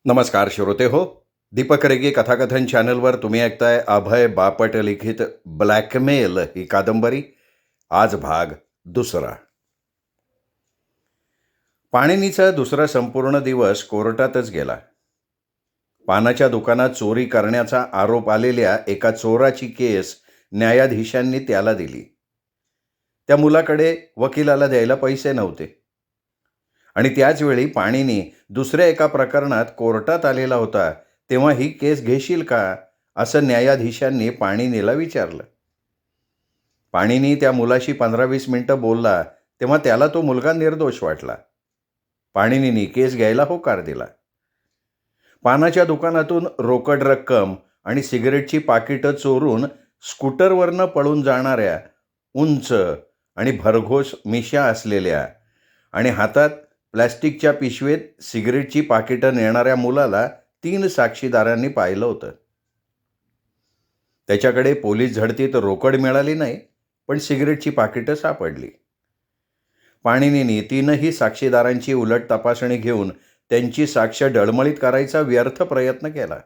नमस्कार श्रोते हो. दीपक रेगे कथाकथन चॅनलवर तुम्ही ऐकताय अभय बापट लिखित ब्लॅकमेल ही कादंबरी. आज भाग दुसरा. पाणिनीचा दुसरा संपूर्ण दिवस कोर्टातच गेला. पानाच्या दुकानात चोरी करण्याचा आरोप आलेल्या एका चोराची केस न्यायाधीशांनी त्याला दिली. त्या मुलाकडे वकिलाला द्यायला पैसे नव्हते आणि त्याचवेळी पाणिनी दुसऱ्या एका प्रकरणात कोर्टात आलेला होता. तेव्हा ही केस घेशील का, असं न्यायाधीशांनी पाणिनीला विचारलं. पाणिनी त्या मुलाशी 15-20 मिनिटं बोलला तेव्हा त्याला तो मुलगा निर्दोष वाटला. पाणिनीने केस घ्यायला होकार दिला. पानाच्या दुकानातून रोकड रक्कम आणि सिगरेटची पाकिटं चोरून स्कूटरवरनं पळून जाणाऱ्या, उंच आणि भरघोस मिशा असलेल्या आणि हातात प्लॅस्टिकच्या पिशवेत सिगरेटची पाकिटं नेणाऱ्या मुलाला 3 साक्षीदारांनी पाहिलं होतं. त्याच्याकडे पोलीस झडतीत रोकड मिळाली नाही, पण सिगरेटची पाकिटं सापडली. पाणिनीने 3ही साक्षीदारांची उलट तपासणी घेऊन त्यांची साक्ष डळमळीत करायचा व्यर्थ प्रयत्न केला.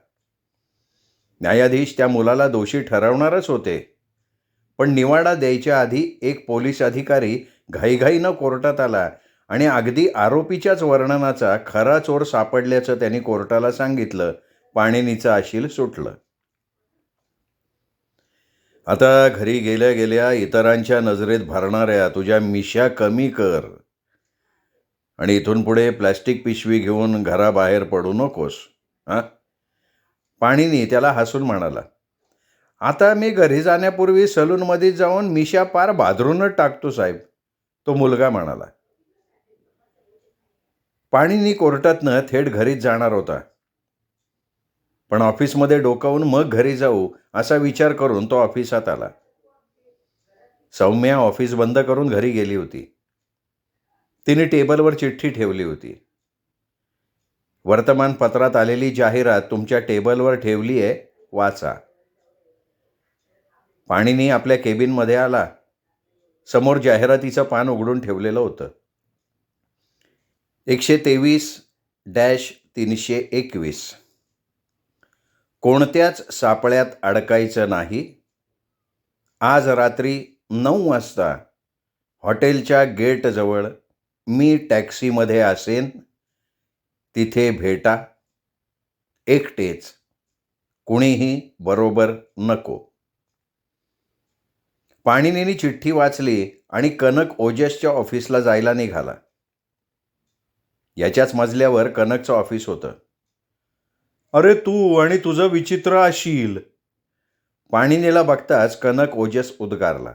न्यायाधीश त्या मुलाला दोषी ठरवणारच होते, पण निवाडा द्यायच्या आधी एक पोलीस अधिकारी घाईघाईनं कोर्टात आला आणि अगदी आरोपीच्याच वर्णनाचा खरा चोर सापडल्याचं त्यांनी कोर्टाला सांगितलं. पाणिनीचं अशील सुटलं. आता घरी गेल्या गेल्या इतरांच्या नजरेत भरणाऱ्या तुझ्या मिशा कमी कर आणि इथून पुढे प्लॅस्टिक पिशवी घेऊन घराबाहेर पडू नकोस. हां. पाणिनी त्याला हसून म्हणाला, आता मी घरी जाण्यापूर्वी सलूनमध्ये जाऊन मिशा पार बादरूनच टाकतो साहेब. तो मुलगा म्हणाला. पाणिनी कोर्टातनं थेट घरीच जाणार होता, पण ऑफिसमध्ये डोकावून मग घरी जाऊ असा विचार करून तो ऑफिसात आला. सौम्या ऑफिस बंद करून घरी गेली होती. तिने टेबलवर चिठ्ठी ठेवली होती. वर्तमानपत्रात आलेली जाहिरात तुमच्या टेबलवर ठेवली आहे, वाचा. पाणिनी आपल्या केबिनमध्ये आला. समोर जाहिरातीचं पान उघडून ठेवलेलं होतं. 123-321. कोणत्याच सापळ्यात अडकायचं नाही. आज रात्री 9 वाजता हॉटेलच्या गेटजवळ मी टॅक्सीमध्ये असेन. तिथे भेटा. एकटेच, कुणीही बरोबर नको. पाणिनीने चिठ्ठी वाचली आणि कनक ओजसच्या ऑफिसला जायला निघाला. याच्याच मजल्यावर कनकचं ऑफिस होतं. अरे तू आणि तुझं विचित्र अशील. पाणिनीला बघताच कनक ओजस उद्गारला.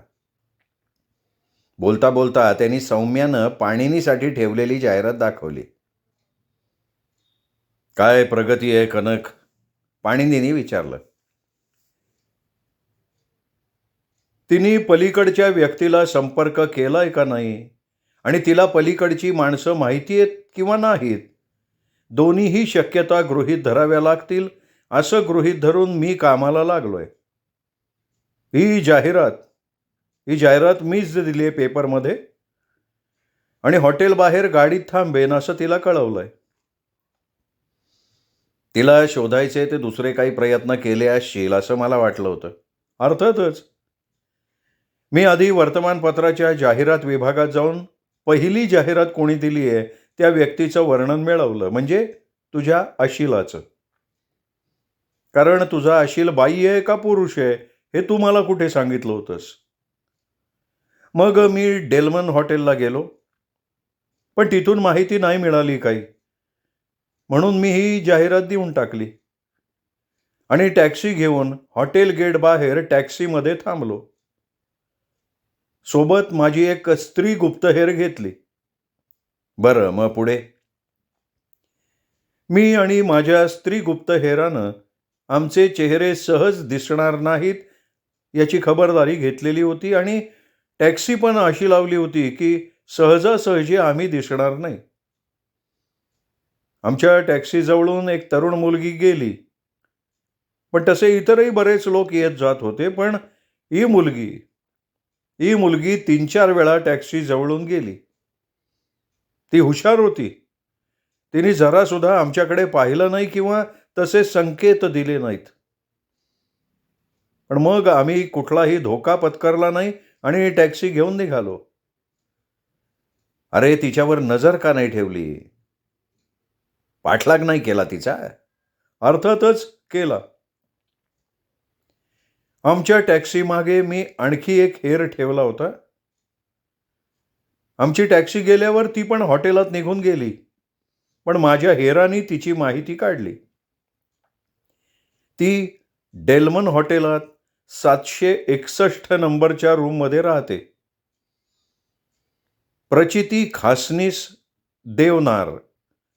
बोलता बोलता त्यांनी सौम्यानं पाणिनीसाठी ठेवलेली जाहिरात दाखवली. काय प्रगती आहे कनक, पाणिनीने विचारलं. तिने पलीकडच्या व्यक्तीला संपर्क केलाय का नाही आणि तिला पलीकडची माणसं माहिती आहेत किंवा नाहीत, दोन्हीही शक्यता गृहीत धराव्या लागतील असं गृहीत धरून मी कामाला लागलोय. ही जाहिरात मीच दिली आहे पेपरमध्ये आणि हॉटेल बाहेर गाडीत थांबेन असं तिला कळवलंय. तिला शोधायचे ते दुसरे काही प्रयत्न केले असतील असं मला वाटलं होतं. अर्थातच. मी आधी वर्तमानपत्राच्या जाहिरात विभागात जाऊन पहिली जाहिरात कोणी दिली आहे त्या व्यक्तीचं वर्णन मिळवलं, म्हणजे तुझ्या अशिलाचं. कारण तुझा अशिल बाई आहे का पुरुष आहे हे तू मला कुठे सांगितलं होतंस. मग मी डेल्मन हॉटेलला गेलो, पण तिथून माहिती नाही मिळाली काही, म्हणून मी ही जाहिरात देऊन टाकली आणि टॅक्सी घेऊन हॉटेल गेट बाहेर टॅक्सीमध्ये थांबलो. सोबत माझी एक स्त्री गुप्तहेर घेतली. बरं, मग पुढे? मी आणि माझ्या स्त्री गुप्तहेरानं आमचे चेहरे सहज दिसणार नाहीत याची खबरदारी घेतलेली होती आणि टॅक्सी पण अशी लावली होती की सहजासहजी आम्ही दिसणार नाही. आमच्या टॅक्सीजवळून एक तरुण मुलगी गेली, पण तसे इतरही बरेच लोक येत जात होते, पण ही मुलगी 3-4 वेळा टॅक्सी जवळून गेली. ती हुशार होती. तिने जरासुद्धा आमच्याकडे पाहिलं नाही किंवा तसे संकेत दिले नाहीत. पण मग आम्ही कुठलाही धोका पत्करला नाही आणि टॅक्सी घेऊन निघालो. अरे, तिच्यावर नजर का नाही ठेवली? पाठलाग नाही केला तिचा? अर्थातच केला. आमच्या टॅक्सीमागे मी आणखी एक हेर ठेवला होता. आमची टॅक्सी गेल्यावर ती पण हॉटेलात निघून गेली. पण माझ्या हेरानी तिची माहिती काढली. ती डेल्मन हॉटेलात 761 नंबरच्या रूममध्ये राहते. प्रचिती खासनीस देवनार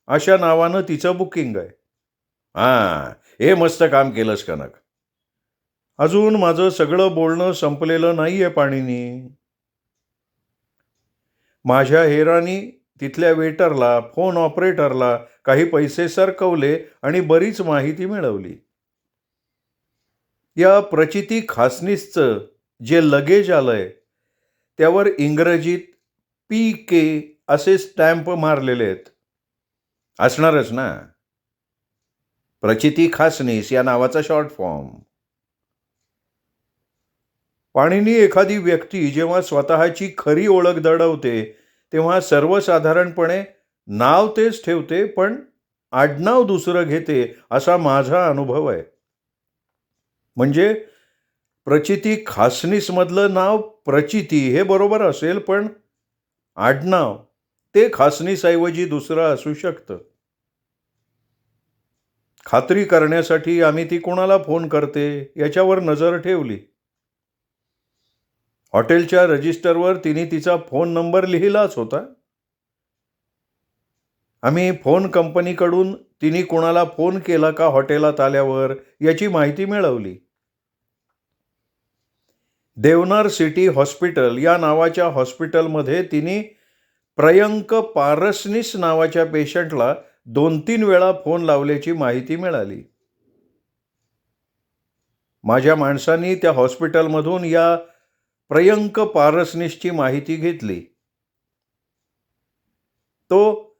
अशा नावानं तिचं बुकिंग आहे. हे मस्त काम केलंस कनक. अजून माझं सगळं बोलणं संपलेलं नाहीये पाणीनी. माझ्या हेरानी तिथल्या वेटरला, फोन ऑपरेटरला काही पैसे सरकवले आणि बरीच माहिती मिळवली. या प्रचिती खासनीसचं जे लगेज आलंय त्यावर इंग्रजीत PK असे स्टॅम्प मारलेले आहेत. असणारच ना. प्रचिती खासनीस या नावाचा शॉर्ट फॉर्म. पाणीनी एखादी व्यक्ती जेव्हा स्वतःची खरी ओळख दडवते तेव्हा सर्वसाधारणपणे नाव तेच ठेवते पण आडनाव दुसरं घेते असा माझा अनुभव आहे. म्हणजे प्रचिती खासनीसमधलं नाव प्रचिती हे बरोबर असेल पण आडनाव ते खासनीसऐवजी दुसरं असू शकतं. खात्री करण्यासाठी आम्ही ती कोणाला फोन करते याच्यावर नजर ठेवली. हॉटेलच्या रजिस्टरवर तिने तिचा फोन नंबर लिहिलाच होता. आम्ही फोन कंपनीकडून तिने कोणाला फोन केला का हॉटेलात आल्यावर याची माहिती मिळवली. देवनार सिटी हॉस्पिटल या नावाच्या हॉस्पिटलमध्ये तिने प्रयंक पारसनीस नावाच्या पेशंटला 2-3 वेळा फोन लावल्याची माहिती मिळाली. माझ्या माणसांनी त्या हॉस्पिटलमधून या प्रयंक पारसनीसची माहिती घेतली. तो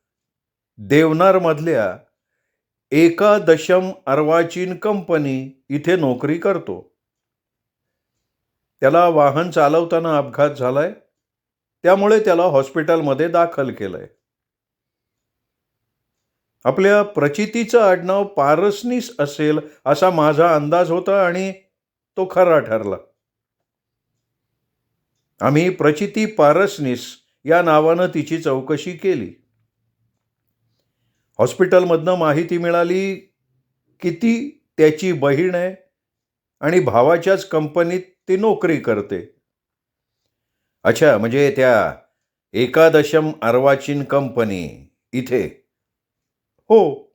देवनारमधल्या 1 अर्वाचीन कंपनी इथे नोकरी करतो. त्याला वाहन चालवताना अपघात झालाय, त्यामुळे त्याला हॉस्पिटलमध्ये दाखल केलंय. आपल्या प्रचितीचं आडनाव पारसनीस असेल असा माझा अंदाज होता आणि तो खरा ठरला. आम्ही प्रचिती पारसनीस या नावानं तिची चौकशी केली. हॉस्पिटलमधनं माहिती मिळाली की ती त्याची बहीण आहे आणि भावाच्याच कंपनीत ती नोकरी करते. अच्छा, म्हणजे त्या 1 अर्वाचीन कंपनी इथे? हो.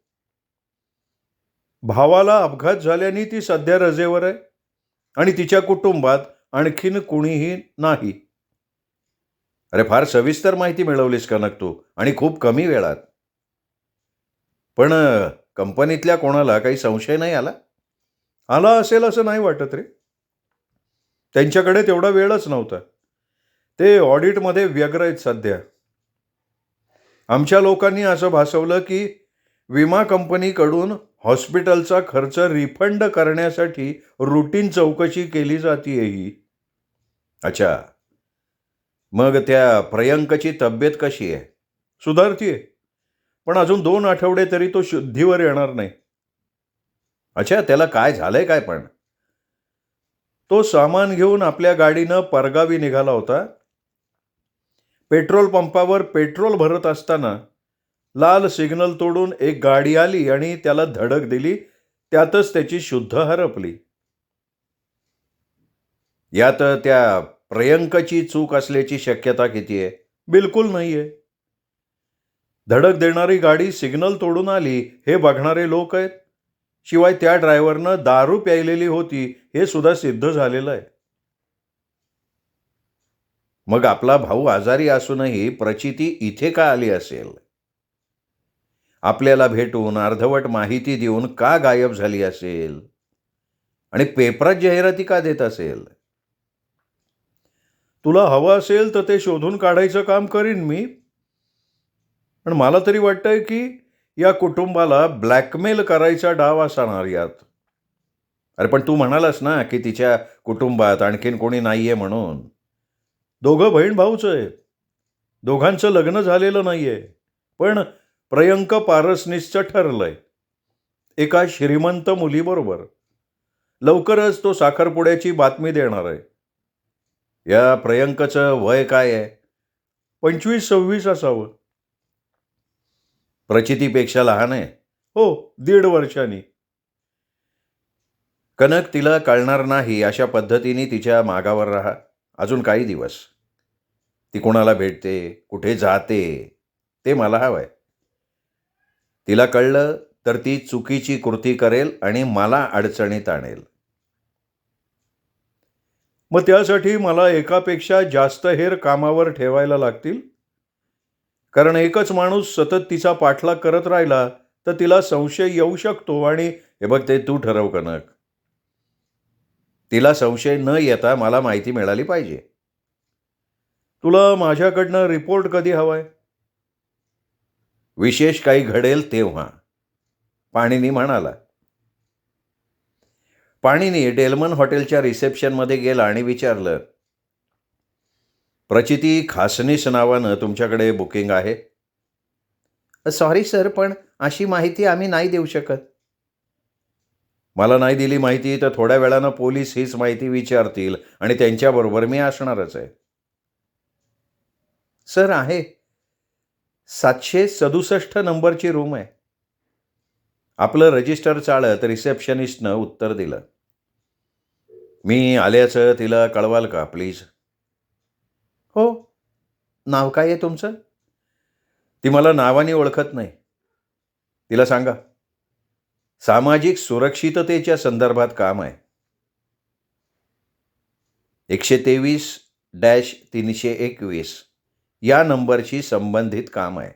भावाला अपघात झाल्याने ती सध्या रजेवर आहे आणि तिच्या कुटुंबात आणखीन कुणीही नाही. अरे, फार सविस्तर माहिती मिळवलीस कनक तू आणि खूप कमी वेळात. पण कंपनीतल्या कोणाला काही संशय नाही आला? आला असेल असं नाही वाटत रे. त्यांच्याकडे तेवढा वेळच नव्हता. ते ऑडिटमध्ये व्यग्र आहेत सध्या. आमच्या लोकांनी असं भासवलं की विमा कंपनीकडून हॉस्पिटलचा खर्च रिफंड करण्यासाठी रुटीन चौकशी केली जातीये ही. अच्छा, मग त्या प्रयंकची तब्येत कशी आहे? सुधारतीये, पण अजून 2 आठवडे तरी तो शुद्धीवर येणार नाही. अच्छा, त्याला काय झालंय काय पण? तो सामान घेऊन आपल्या गाडीनं परगावी निघाला होता. पेट्रोल पंपावर पेट्रोल भरत असताना लाल सिग्नल तोडून एक गाडी आली आणि त्याला धडक दिली. त्यातच त्याची शुद्ध हरपली. यात त्या प्रयंकची चूक असल्याची शक्यता किती आहे? बिलकुल नाहीये. धडक देणारी गाडी सिग्नल तोडून आली हे बघणारे लोक आहेत. शिवाय त्या ड्रायव्हरनं दारू प्यायलेली होती हे सुद्धा सिद्ध झालेलं आहे. मग आपला भाऊ आजारी असूनही प्रचिती इथे का आली असेल? आपल्याला भेटून अर्धवट माहिती देऊन का गायब झाली असेल? आणि पेपरात जाहिराती का देत असेल? तुला हवं असेल तर ते शोधून काढायचं काम करीन मी. पण मला तरी वाटतंय की या कुटुंबाला ब्लॅकमेल करायचा डाव असणार यात. अरे पण तू म्हणालास ना की तिच्या कुटुंबात आणखीन कोणी नाहीये म्हणून. दोघं बहीण भाऊच आहेत. दोघांचं लग्न झालेलं नाहीये. पण प्रियंका पारसनीसचं ठरलंय एका श्रीमंत मुलीबरोबर. लवकरच तो साखरपुड्याची बातमी देणार आहे. या प्रियंकाचं वय काय आहे? 25-26 असावं. प्रचितीपेक्षा लहान आहे. हो, 1.5 वर्षांनी. कनक तिला कळणार नाही अशा पद्धतीने तिच्या मागावर राहा अजून काही दिवस. ती कोणाला भेटते, कुठे जाते, ते मला हवंय. तिला कळलं तर ती चुकीची कृती करेल आणि मला अडचणीत आणेल. मग त्यासाठी मला एकापेक्षा जास्त हेर कामावर ठेवायला लागतील. कारण एकच माणूस सतत तिचा पाठलाग करत राहिला तर तिला संशय येऊ शकतो आणि हे बघ ते तू ठरव कनक. तिला संशय न येता मला माहिती मिळाली पाहिजे. तुला माझ्याकडनं रिपोर्ट कधी हवाय? विशेष काही घडेल तेव्हा, पाणिनी म्हणाला. पाणिनी डेल्मन हॉटेलच्या रिसेप्शनमध्ये गेला आणि विचारलं, प्रचिती खासनीस नावानं तुमच्याकडे बुकिंग आहे? सॉरी सर, पण अशी माहिती आम्ही नाही देऊ शकत. मला नाही दिली माहिती तर थोड्या वेळानं पोलीस हीच माहिती विचारतील आणि त्यांच्याबरोबर मी असणारच आहे. सर आहे, 767 नंबरची रूम आहे. आपलं रजिस्टर चाळत रिसेप्शनिस्टनं उत्तर दिलं. मी आल्याचं तिला कळवाल का प्लीज? हो. नाव काय आहे तुमचं? ती मला नावाने ओळखत नाही. तिला सांगा सामाजिक सुरक्षिततेच्या संदर्भात काम आहे. 123-321 या नंबरशी संबंधित काम आहे.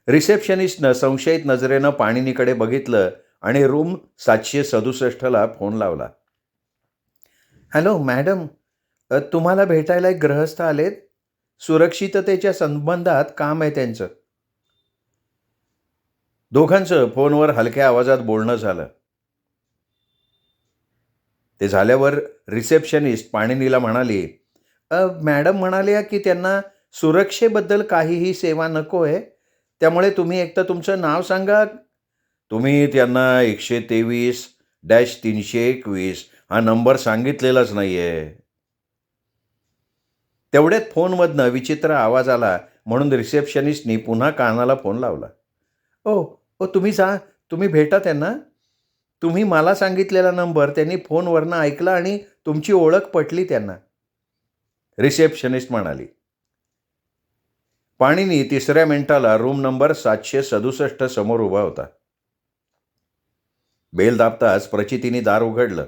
रिसेप्शनिस्टनं संशयित नजरेनं पाणिनीकडे बघितलं आणि रूम 767ला फोन लावला. हॅलो मॅडम, तुम्हाला भेटायला एक गृहस्थ आलेत. सुरक्षिततेच्या संबंधात काम आहे त्यांचं. दोघांचं फोनवर हलक्या आवाजात बोलणं झालं. ते झाल्यावर रिसेप्शनिस्ट पाणिनीला म्हणाली, मॅडम म्हणाल्या की त्यांना सुरक्षेबद्दल काहीही सेवा नको आहे, त्यामुळे तुम्ही एकतर तुमचं नाव सांगा. तुम्ही त्यांना 123-321 हा नंबर सांगितलेलाच नाही आहे. तेवढ्यात फोनमधनं विचित्र आवाज आला म्हणून रिसेप्शनिस्टनी पुन्हा कानाला फोन लावला. ओ तुम्ही जा, तुम्ही भेटा त्यांना. तुम्ही मला सांगितलेला नंबर त्यांनी फोनवरनं ऐकला आणि तुमची ओळख पटली त्यांना, रिसेप्शनिस्ट म्हणाली. पाणिनी 3ऱ्या मिनिटाला रूम नंबर 767 समोर उभा होता. बेल दाबताच प्रचितीने दार उघडलं.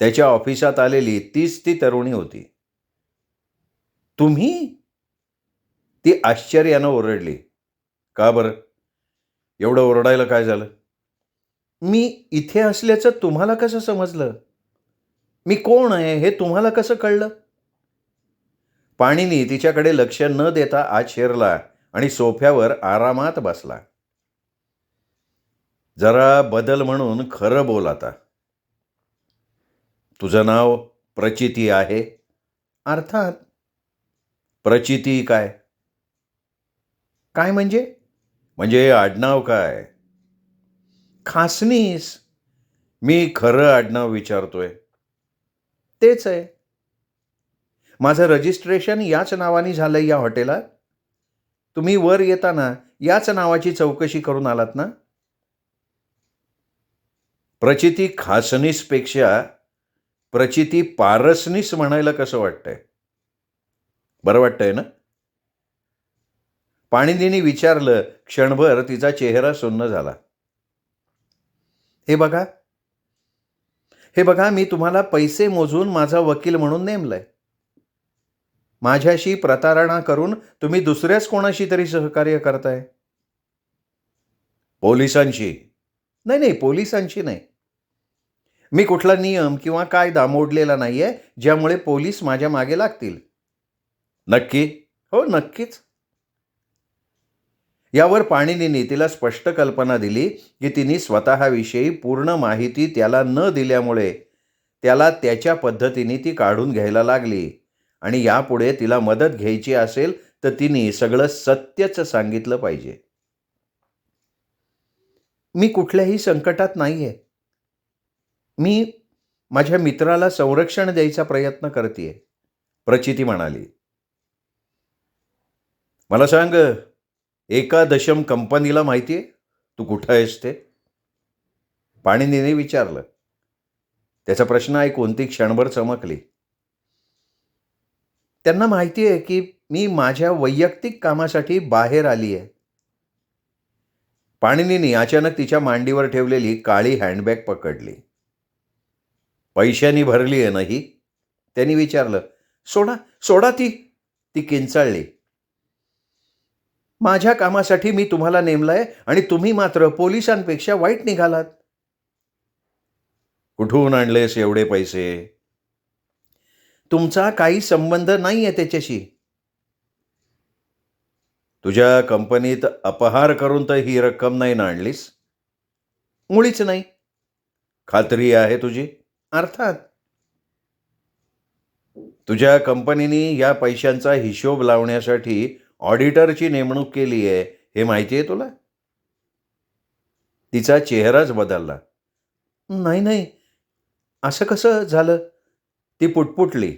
त्याच्या ऑफिसात आलेली 30 ती तरुणी होती. तुम्ही? ती आश्चर्यानं ओरडली. का बरं? एवढं ओरडायला काय झालं? मी इथे असल्याचं तुम्हाला कसं समजलं? मी कोण आहे हे तुम्हाला कसं कळलं? पाणिनी तिच्याकडे लक्ष न देता आत शिरला आणि सोफ्यावर आरामात बसला. जरा बदल म्हणून खरं बोल आता. तुझं नाव प्रचिती आहे? अर्थात. प्रचिती काय? काय म्हणजे? म्हणजे आडनाव काय? खासनीस. मी खरं आडनाव विचारतोय. तेच आहे. माझं रजिस्ट्रेशन याच नावाने झालं या हॉटेलात. तुम्ही वर येताना याच नावाची चौकशी करून आलात ना? प्रचिती खासनीसपेक्षा प्रचिती पारसनीस म्हणायला कसं वाटतंय? बरं वाटतंय ना? पाणिनीने विचारलं. क्षणभर तिचा चेहरा सुन्न झाला. हे बघा, मी तुम्हाला पैसे मोजून माझा वकील म्हणून नेमलंय. माझ्याशी प्रतारणा करून तुम्ही दुसऱ्याच कोणाशी तरी सहकार्य करताय. पोलिसांशी? नाही, पोलिसांशी नाही. मी कुठला नियम किंवा कायदा मोडलेला नाहीये ज्यामुळे पोलीस माझ्या मागे लागतील. नक्की? हो, नक्कीच. यावर पाणिनींनी तिला स्पष्ट कल्पना दिली की तिने स्वतःविषयी पूर्ण माहिती त्याला न दिल्यामुळे त्याला त्याच्या पद्धतीने ती काढून घ्यायला लागली आणि यापुढे तिला मदत घ्यायची असेल तर तिने सगळं सत्यच सांगितलं पाहिजे. मी कुठल्याही संकटात नाहीये. मी माझ्या मित्राला संरक्षण द्यायचा प्रयत्न करतेय, प्रचिती म्हणाली. मला सांग, एका दशम कंपनीला माहितीये तू कुठं आहेस ते? पाणिनीने विचारलं. त्याचा प्रश्न ऐकून ती क्षणभर चमकली. त्यांना माहिती आहे की मी माझ्या वैयक्तिक कामासाठी बाहेर आली आहे. पाणिनीने अचानक तिच्या मांडीवर ठेवलेली काळी हँडबॅग पकडली. पैशानी भरली आहे ना ही? त्यांनी विचारलं. सोडा सोडा ती. ती किंचाळली. माझ्या कामासाठी मी तुम्हाला नेमलंय आणि तुम्ही मात्र पोलिसांपेक्षा वाईट निघालात. कुठून आणलेस एवढे पैसे? तुमचा काही संबंध नाहीये त्याच्याशी. तुझ्या कंपनीत अपहार करून तर ही रक्कम नाही ना आणलीस? मुळीच नाही. खात्री आहे तुझी? अर्थात. तुझ्या कंपनीने या पैशांचा हिशोब लावण्यासाठी ऑडिटरची नेमणूक केली आहे हे माहिती आहे तुला? तिचा चेहराच बदलला. नाही नाही, असं कसं झालं? ती पुटपुटली.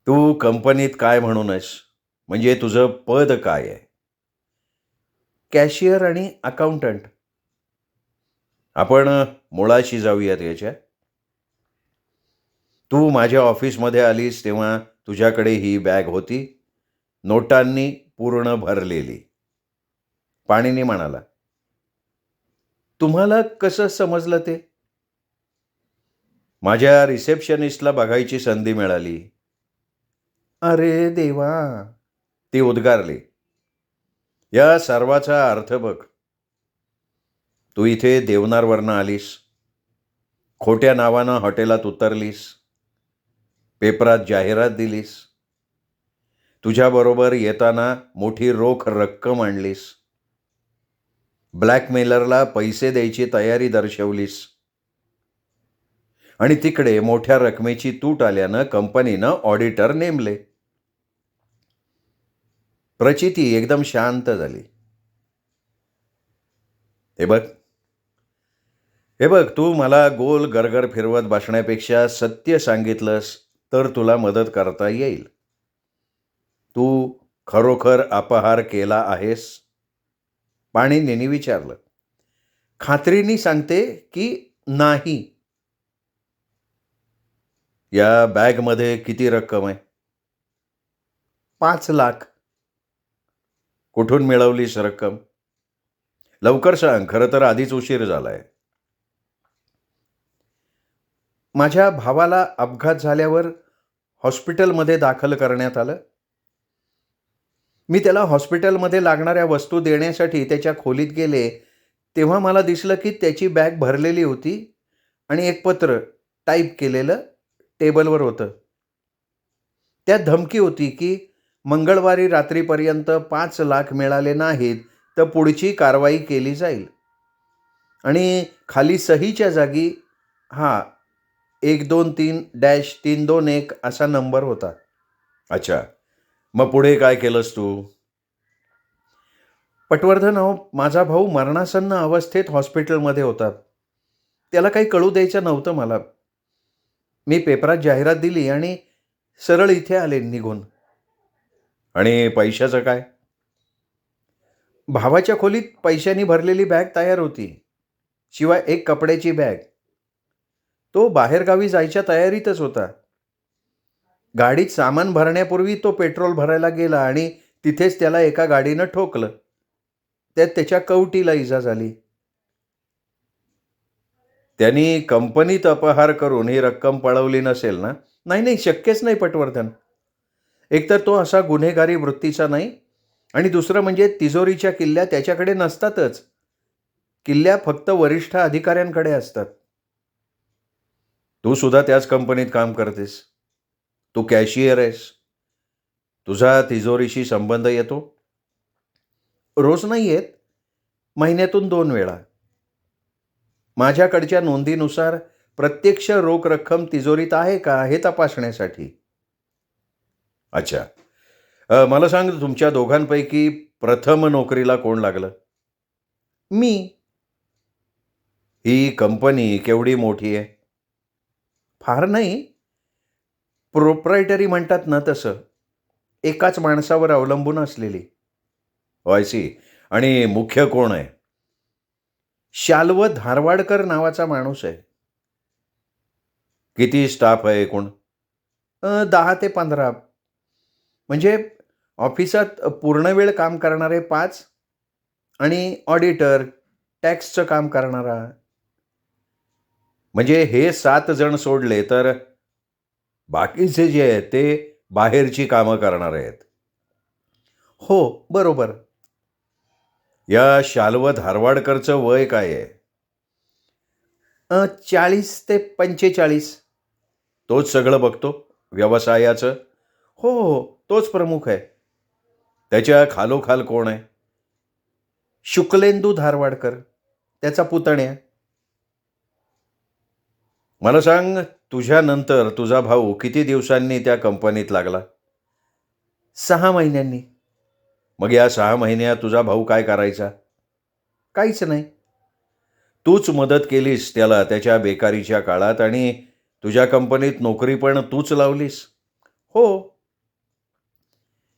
तू कंपनीत काय म्हणून आहेस? म्हणजे तुझं पद काय आहे? कॅशियर आणि अकाउंटंट. आपण मुळाशी जाऊयात याच्या. तू माझ्या ऑफिसमध्ये आलीस तेव्हा तुझ्याकडे ही बॅग होती, नोटांनी पूर्ण भरलेली. पाणिनी म्हणाला. तुम्हाला कसं समजलं ते? माझ्या रिसेप्शनिस्टला बघायची संधी मिळाली. अरे देवा, ती उद्गारली. या सर्वाचा अर्थ बघ. तू इथे देवनारवरनं आलीस, खोट्या नावानं हॉटेलात उतरलीस, पेपरात जाहिरात दिलीस, तुझ्याबरोबर येताना मोठी रोख रक्कम आणलीस, ब्लॅकमेलरला पैसे द्यायची तयारी दर्शवलीस आणि तिकडे मोठ्या रकमेची तूट आल्यानं कंपनीनं ऑडिटर नेमले. प्रचिती एकदम शांत झाली. हे बघ, तू मला गोल गरगर फिरवत बसण्यापेक्षा सत्य सांगितलंस तर तुला मदत करता येईल. तू खरोखर अपहार केला आहेस? पाणिनींनी विचारलं. खात्रीने सांगते की नाही. या बॅगमध्ये किती रक्कम आहे? 5 लाख. कुठून मिळवलीस रक्कम? लवकर सांग, खरं तर आधीच उशीर झालाय. माझ्या भावाला अपघात झाल्यावर हॉस्पिटलमध्ये दाखल करण्यात आलं. मी त्याला हॉस्पिटलमध्ये लागणाऱ्या वस्तू देण्यासाठी त्याच्या खोलीत गेले तेव्हा मला दिसलं की त्याची बॅग भरलेली होती आणि एक पत्र टाईप केलेलं टेबलवर होतं. त्यात धमकी होती की मंगळवारी रात्रीपर्यंत 5 लाख मिळाले नाहीत तर पुढची कारवाई केली जाईल. आणि खाली सहीच्या जागी 123-321 असा नंबर होता. अच्छा, मग पुढे काय केलंस तू? पटवर्धनराव, माझा भाऊ मरणासन्न अवस्थेत हॉस्पिटलमध्ये होता. त्याला काही कळू द्यायचं नव्हतं मला. मी पेपरात जाहिरात दिली आणि सरळ इथे आले निघून. आणि पैशाचं काय? भावाच्या खोलीत पैशांनी भरलेली बॅग तयार होती, शिवाय एक कपड्याची बॅग. तो बाहेरगावी जायच्या तयारीतच होता. गाडीत सामान भरण्यापूर्वी तो पेट्रोल भरायला गेला आणि तिथेच त्याला एका गाडीनं ठोकलं. त्यात त्याच्या कवटीला इजा झाली. त्यांनी कंपनीत अपहार करून ही रक्कम पळवली नसेल ना? नाही, शक्यच नाही पटवर्धन. एकतर तो असा गुन्हेगारी वृत्तीचा नाही आणि दुसरं म्हणजे तिजोरीच्या किल्ल्या त्याच्याकडे नसतातच. किल्ल्या फक्त वरिष्ठ अधिकाऱ्यांकडे असतात. तू सुद्धा त्याच कंपनीत काम करतेस. तू कॅशियर आहेस. तुझा तिजोरीशी संबंध येतो? रोज नाही येत, महिन्यातून 2 वेळा. माझ्याकडच्या नोंदीनुसार प्रत्यक्ष रोख रक्कम तिजोरीत आहे का हे तपासण्यासाठी. अच्छा. मला सांग, तुमच्या दोघांपैकी प्रथम नोकरीला कोण लागलं? मी. ही कंपनी केवढी मोठी आहे? फार नाही. प्रोप्रायटरी म्हणतात ना तसं. एकाच माणसावर अवलंबून असलेली. आय सी. आणि मुख्य कोण आहे? शाल्व धारवाडकर नावाचा माणूस आहे. किती स्टाफ आहे एकूण? 10 ते 15. म्हणजे ऑफिसात पूर्ण वेळ काम करणारे 5 आणि ऑडिटर, टॅक्सचं काम करणारा. म्हणजे हे 7 जण सोडले तर बाकीचे जे आहेत ते बाहेरची कामं करणारे आहेत. हो, बरोबर. या शाल्व धारवाडकरचं वय काय आहे? 40 ते 45. तोच सगळं बघतो व्यवसायाचं? हो, हो. तोच प्रमुख आहे. त्याच्या खालोखाल कोण आहे? शुक्लेंदू धारवाडकर, त्याचा पुतण्या. मला सांग, तुझ्यानंतर तुझा भाऊ किती दिवसांनी त्या कंपनीत लागला? 6 महिन्यांनी. मग या 6 महिन्यात तुझा भाऊ काय करायचा? काहीच नाही. तूच मदत केलीस त्याला त्याच्या बेकारीच्या काळात आणि तुझ्या कंपनीत नोकरी पण तूच लावलीस? हो.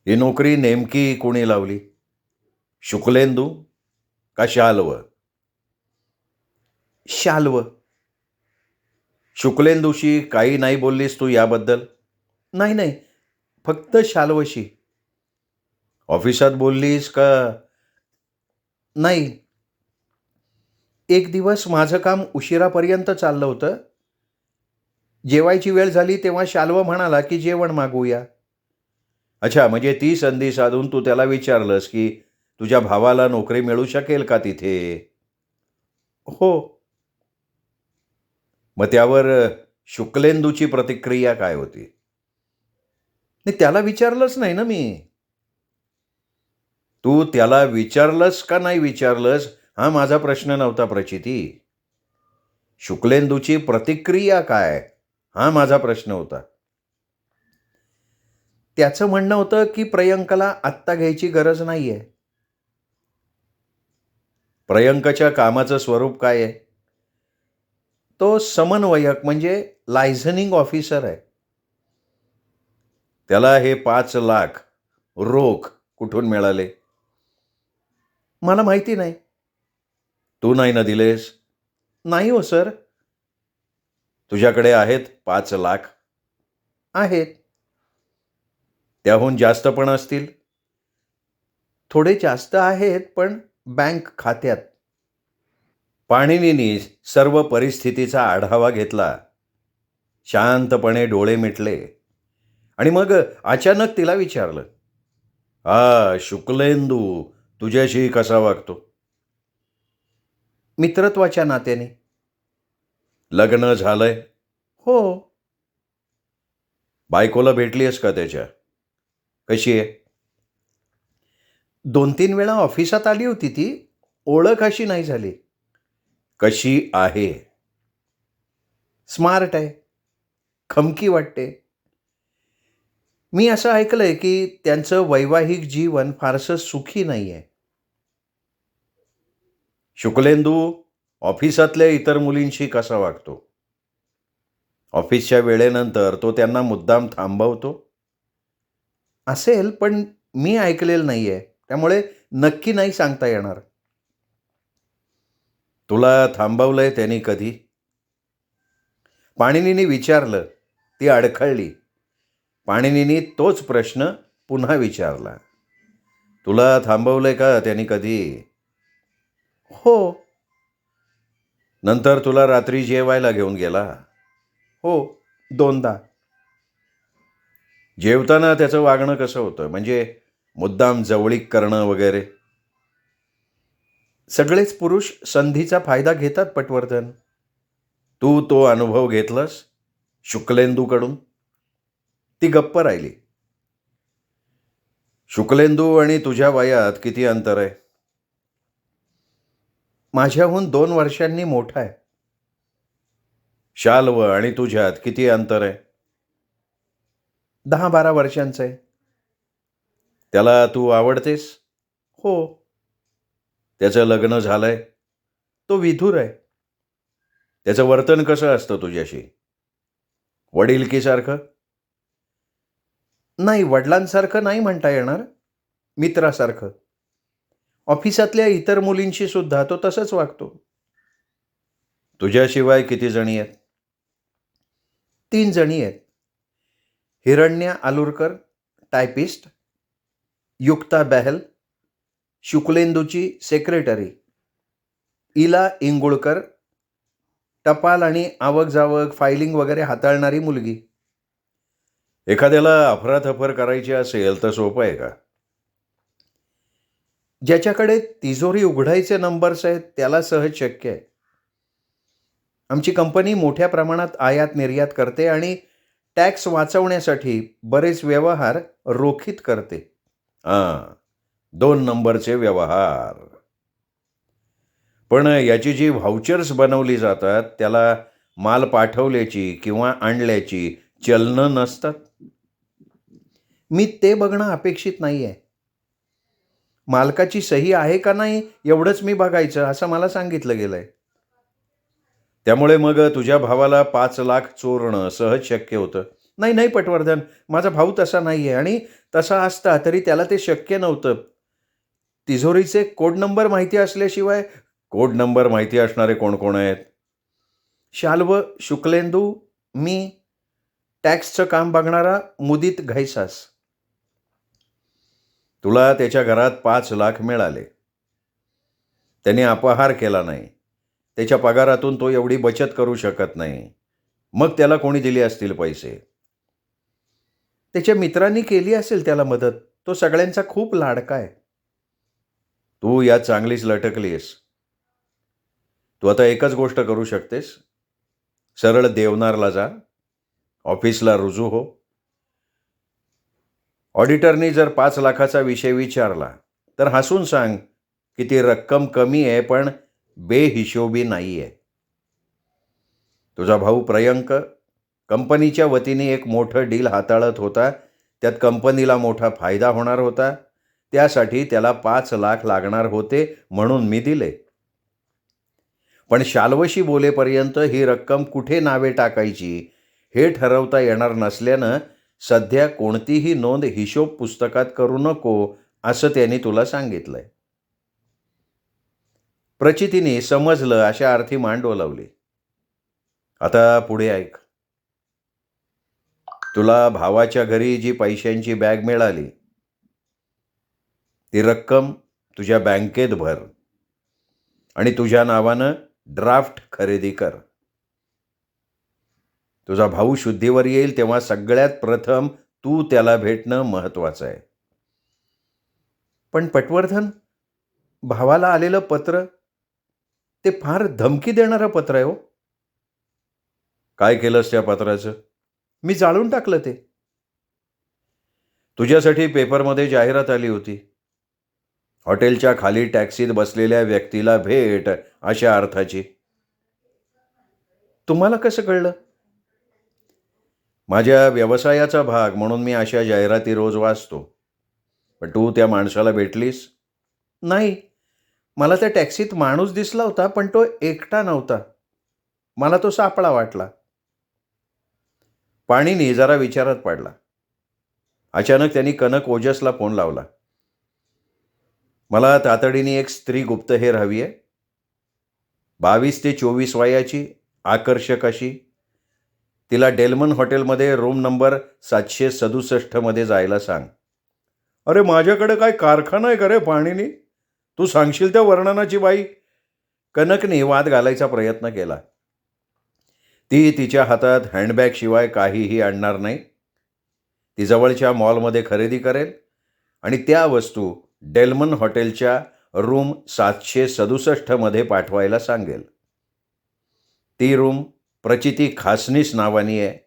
ही नोकरी नेमकी कोणी लावली? शुक्लेंदू का शाल्व? शाल्व. शुक्लेंदूशी काही नाही बोललीस तू याबद्दल? नाही, नाही. फक्त शाल्वशी. ऑफिसात बोललीस का? नाही. एक दिवस माझं काम उशिरापर्यंत चाललं होतं. जेवायची वेळ झाली तेव्हा शाल्व म्हणाला की जेवण मागवूया. अच्छा, म्हणजे ती संधी साधून तू त्याला विचारलंस की तुझ्या भावाला नोकरी मिळू शकेल का तिथे? हो. मग त्यावर शुक्लेंदूची प्रतिक्रिया काय होती? नाही, त्याला विचारलंच नाही ना मी. तू त्याला विचारलंस का नाही विचारलंस हा माझा प्रश्न नव्हता प्रचिती. शुक्लेंदूची प्रतिक्रिया काय हा माझा प्रश्न होता. त्याचं म्हणणं होतं की प्रियंकाला आत्ता घ्यायची गरज नाहीये. प्रियंकाच्या कामाचं स्वरूप काय आहे? तो समन्वयक म्हणजे लायझनिंग ऑफिसर आहे. त्याला हे 5 लाख रोख कुठून मिळाले? मला माहिती नाही. तू नाही ना दिलेस? नाही हो सर. तुझ्याकडे आहेत 5 लाख? आहेत. त्याहून जास्त पण असतील? थोडे जास्त आहेत पण बँक खात्यात. पाणिनींनी सर्व परिस्थितीचा आढावा घेतला. शांतपणे डोळे मिटले आणि मग अचानक तिला विचारलं, शुक्लेंदू तुझ्याशी कसा वागतो? मित्रत्वाच्या नात्याने. लग्न झालंय? हो. बायकोला भेटलीस का त्याच्या? कशी आहे? 2-3 वेळा ऑफिसात आली होती ती. ओळख अशी नाही झाली. कशी आहे? स्मार्ट आहे. खमकी वाटते. मी असं ऐकलंय की त्यांचं वैवाहिक जीवन फारसं सुखी नाहीये. शुक्लेंदू ऑफिसातल्या इतर मुलींशी कसा वागतो? ऑफिसच्या वेळेनंतर तो त्यांना मुद्दाम थांबवतो? असेल पण मी ऐकलेलं नाहीये. त्यामुळे नक्की नाही सांगता येणार. तुला थांबवलंय त्यांनी कधी? पाणिनींनी विचारलं. ती अडखळली. पाणिनींनी तोच प्रश्न पुन्हा विचारला. तुला थांबवलंय का त्यांनी कधी? हो. नंतर तुला रात्री जेवायला घेऊन गेला? हो, 2दा. जेवताना त्याचं वागणं कसं होतं? म्हणजे मुद्दाम जवळीक करणं वगैरे? सगळेच पुरुष संधीचा फायदा घेतात पटवर्धन. तू तो अनुभव घेतलास शुक्लेंदूकडून? ती गप्प राहिली. शुक्लेंदू आणि तुझ्या वयात किती अंतर आहे? माझ्याहून 2 वर्षांनी मोठा आहे. शाल्व आणि तुझ्यात किती अंतर आहे? 10-12 वर्षांचं आहे. त्याला तू आवडतेस? हो. त्याचं लग्न झालंय? तो विधुर आहे. त्याचं वर्तन कसं असतं तुझ्याशी? वडिलकीसारखं? नाही, वडिलांसारखं नाही म्हणता येणार. मित्रासारखं. ऑफिसातल्या इतर मुलींशी सुद्धा तो तसंच वागतो. तुझ्याशिवाय किती जणी आहेत? 3 जणी आहेत. हिरण्या आलुरकर, टायपिस्ट. युक्ता बहल, शुक्लेंदूची सेक्रेटरी. इला इंगुळकर, टपाल आणि आवक-जावक, फायलिंग वगैरे हाताळणारी मुलगी. एखाद्याला अफरातफर करायची असेल तर सोपं आहे का? ज्याच्याकडे तिजोरी उघडायचे नंबर्स आहेत त्याला सहज शक्य आहे. आमची कंपनी मोठ्या प्रमाणात आयात निर्यात करते आणि टॅक्स वाचवण्यासाठी बरेच व्यवहार रोखीत करते. 2 नंबरचे व्यवहार. पण याची जी व्हाउचर्स बनवली जातात त्याला माल पाठवल्याची किंवा आणल्याची चलनं नसतात. मी ते बघणं अपेक्षित नाही आहे. मालकाची सही आहे का नाही एवढंच मी बघायचं असं मला सांगितलं गेलंय. त्यामुळे मग तुझ्या भावाला 5 लाख चोरणं सहज शक्य होतं. नाही नाही पटवर्धन, माझा भाऊ तसा नाही आहे आणि तसा असता तरी त्याला ते शक्य नव्हतं. तिजोरीचे कोड नंबर माहिती असल्याशिवाय. कोड नंबर माहिती असणारे कोण कोण आहेत? शाल्व, शुक्लेंदू, मी, टॅक्सचं काम बघणारा मुदित घैसास. तुला त्याच्या घरात 5 लाख मिळाले. त्याने अपहार केला नाही. त्याच्या पगारातून तो एवढी बचत करू शकत नाही. मग त्याला कोणी दिले असतील पैसे? त्याच्या मित्रांनी केली असेल त्याला मदत. तो सगळ्यांचा खूप लाडका आहे. तू यात चांगलीच लटकलीस. तू आता एकच गोष्ट करू शकतेस. सरळ देवनारला जा. ऑफिसला रुजू हो. ऑडिटरनी जर 5 लाखाचा विषय विचारला तर हसून सांग की ती रक्कम कमी आहे पण बेहिशोबी नाही आहे. तुझा भाऊ प्रयंक कंपनीच्या वतीने एक मोठं डील हाताळत होता. त्यात कंपनीला मोठा फायदा होणार होता. त्यासाठी त्याला 5 लाख लागणार होते म्हणून मी दिले. पण शाल्वशी बोलेपर्यंत ही रक्कम कुठे नावे टाकायची हे ठरवता येणार नसल्यानं सध्या कोणतीही नोंद हिशोब पुस्तकात करू नको असं त्यांनी तुला सांगितलंय. प्रचितीने समजलं अशा अर्थी मान डोलावली. आता पुढे ऐक. तुला भावाच्या घरी जी पैशांची बॅग मिळाली ती रक्कम तुझ्या बँकेत भर आणि तुझ्या नावानं ड्राफ्ट खरेदी कर. तुझा भाऊ शुद्धीवर येईल तेव्हा सगळ्यात प्रथम तू त्याला भेटणं महत्वाचं आहे. पण पटवर्धन, भावाला आलेलं पत्र ते फार धमकी देणारं पत्र आहे हो. काय केलंस त्या पत्राचं? मी जाळून टाकलं ते. तुझ्यासाठी पेपरमध्ये जाहिरात आली होती. हॉटेलच्या खाली टॅक्सीत बसलेल्या व्यक्तीला भेट अशा अर्थाची. तुम्हाला कसं कळलं? माझ्या व्यवसायाचा भाग म्हणून मी अशा जाहिराती रोज वाचतो. पण तू त्या माणसाला भेटलीस? नाही. मला त्या टॅक्सीत माणूस दिसला होता पण तो एकटा नव्हता. मला तो सापळा वाटला. पाणीनी जरा विचारात पडला. अचानक त्यांनी कनक ओजसला फोन लावला. मला तातडीने एक स्त्री गुप्तहेर हवी आहे. 22 ते 24 वयाची, आकर्षक अशी. तिला डेल्मन हॉटेलमध्ये रूम नंबर 767 मध्ये जायला सांग. अरे माझ्याकडे काय कारखाना आहे का रे पाणीनी? तू सांगशील त्या वर्णनाची बाई. कनकने वाद घालायचा प्रयत्न केला. ती तिच्या हातात हँडबॅग शिवाय काहीही आणणार नाही. ती जवळच्या मॉलमध्ये खरेदी करेल आणि त्या वस्तू डेल्मन हॉटेलच्या रूम 767 मध्ये पाठवायला सांगेल. ती रूम प्रचिती खासनीस नावानी आहे.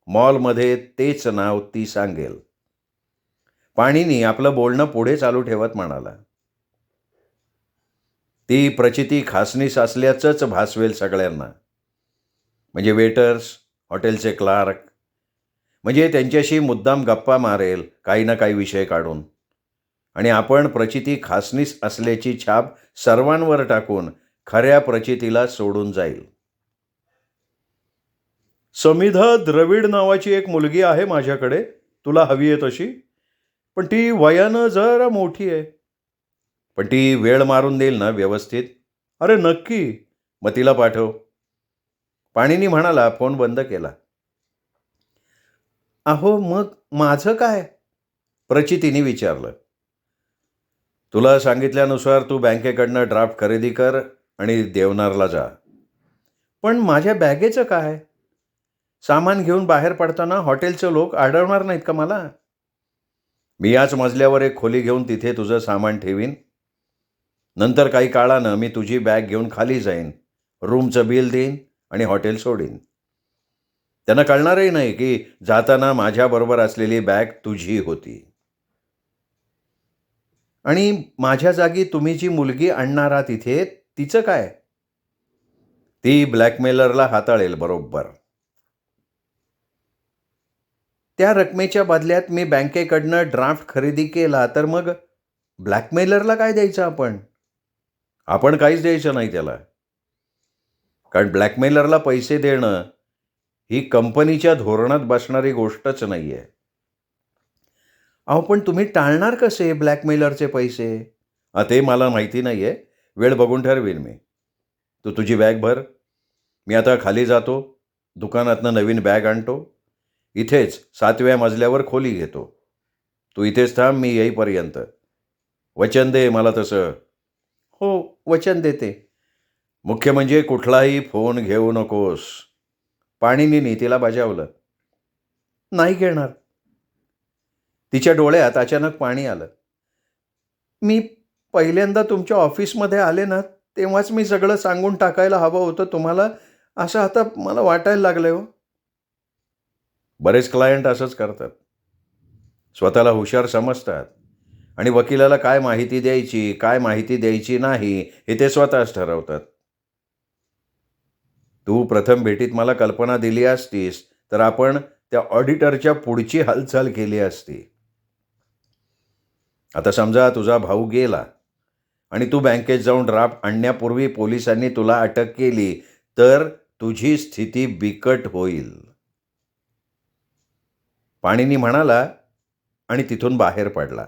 मॉलमध्ये तेच नाव ती सांगेल. पाणीनी आपलं बोलणं पुढे चालू ठेवत म्हणाला. ती प्रचिती खासनीस असल्याचंच भासवेल सगळ्यांना. म्हणजे वेटर्स, हॉटेलचे क्लार्क, म्हणजे त्यांच्याशी मुद्दाम गप्पा मारेल काही ना काही विषय काढून. आणि आपण प्रचिती खासनीस असल्याची छाप सर्वांवर टाकून खऱ्या प्रचितीला सोडून जाईल. समिधा द्रविड नावाची एक मुलगी आहे माझ्याकडे, तुला हवी आहे तशी. पण ती वयानं जरा मोठी आहे. पण ती वेळ मारून देईल ना व्यवस्थित? अरे नक्की. मग तिला पाठव. पाणिनी म्हणाला, फोन बंद केला. अहो मग माझं काय? प्रचितीने विचारलं. तुला सांगितल्यानुसार तू बँकेकडनं ड्राफ्ट खरेदी कर आणि देवनारला जा. पण माझ्या बॅगेचं काय? सामान घेऊन बाहेर पडताना हॉटेलचे लोक अडवणार नाहीत का मला? मी याच मजल्यावर एक खोली घेऊन तिथे तुझं सामान ठेवीन. नंतर काही काळानं मी तुझी बॅग घेऊन खाली जाईन, रूमचं बिल देईन आणि हॉटेल सोडीन. त्यांना कळणारही नाही की जाताना माझ्याबरोबर असलेली बॅग तुझी होती. आणि माझ्या जागी तुम्ही जी मुलगी आणणार आहात इथे, तिचं काय? ती ब्लॅकमेलरला हाताळेल बरोबर. त्या रकमेच्या बदल्यात मी बँकेकडनं ड्राफ्ट खरेदी केला तर मग ब्लॅकमेलरला काय द्यायचं आपण? आपण काहीच द्यायचं नाही त्याला. कारण ब्लॅकमेलरला पैसे देणं ही कंपनीच्या धोरणात बसणारी गोष्टच नाही आहे. अहो पण तुम्ही टाळणार कसे ब्लॅकमेलरचे पैसे? ते मला माहिती नाही आहे. वेळ बघून ठरवीन मी. तू तुझी बॅग भर. मी आता खाली जातो. दुकानातनं नवीन बॅग आणतो. इथेच 7व्या मजल्यावर खोली घेतो. तू इथेच थांब मी येईपर्यंत. वचन दे मला तसं. हो, वचन देते. मुख्य म्हणजे कुठलाही फोन घेऊ नकोस. पाणिनीने तिला बजावलं. नाही घेणार. तिच्या डोळ्यात अचानक पाणी आलं. मी पहिल्यांदा तुमच्या ऑफिसमध्ये आले ना, तेव्हाच मी सगळं सांगून टाकायला हवं होतं तुम्हाला, असं आता मला वाटायला लागलंय हो. बरेच क्लायंट असंच करतात. स्वतःला हुशार समजतात आणि वकिलाला काय माहिती द्यायची, काय माहिती द्यायची नाही, हे ते स्वतःच ठरवतात. तू प्रथम भेटीत मला कल्पना दिली असतीस, तर आपण त्या ऑडिटरच्या पुढची हालचाल केली असती. आता समजा तुझा भाऊ गेला आणि तू बँकेत जाऊन ड्राफ्ट आणण्यापूर्वी पोलिसांनी तुला अटक केली, तर तुझी स्थिती बिकट होईल. पाणिनी म्हणाला आणि तिथून बाहेर पडला.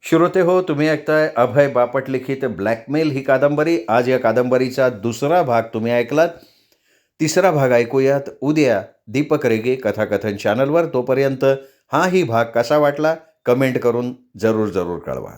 श्रोते हो, तुम्ही ऐकताय अभय बापट लिखित ब्लॅकमेल ही कादंबरी. आज या कादंबरीचा दुसरा भाग तुम्ही ऐकलात. तिसरा भाग ऐकूयात उद्या दीपक रेगे कथाकथन चॅनलवर. तोपर्यंत हाही भाग कसा वाटला कमेंट करून जरूर कळवा.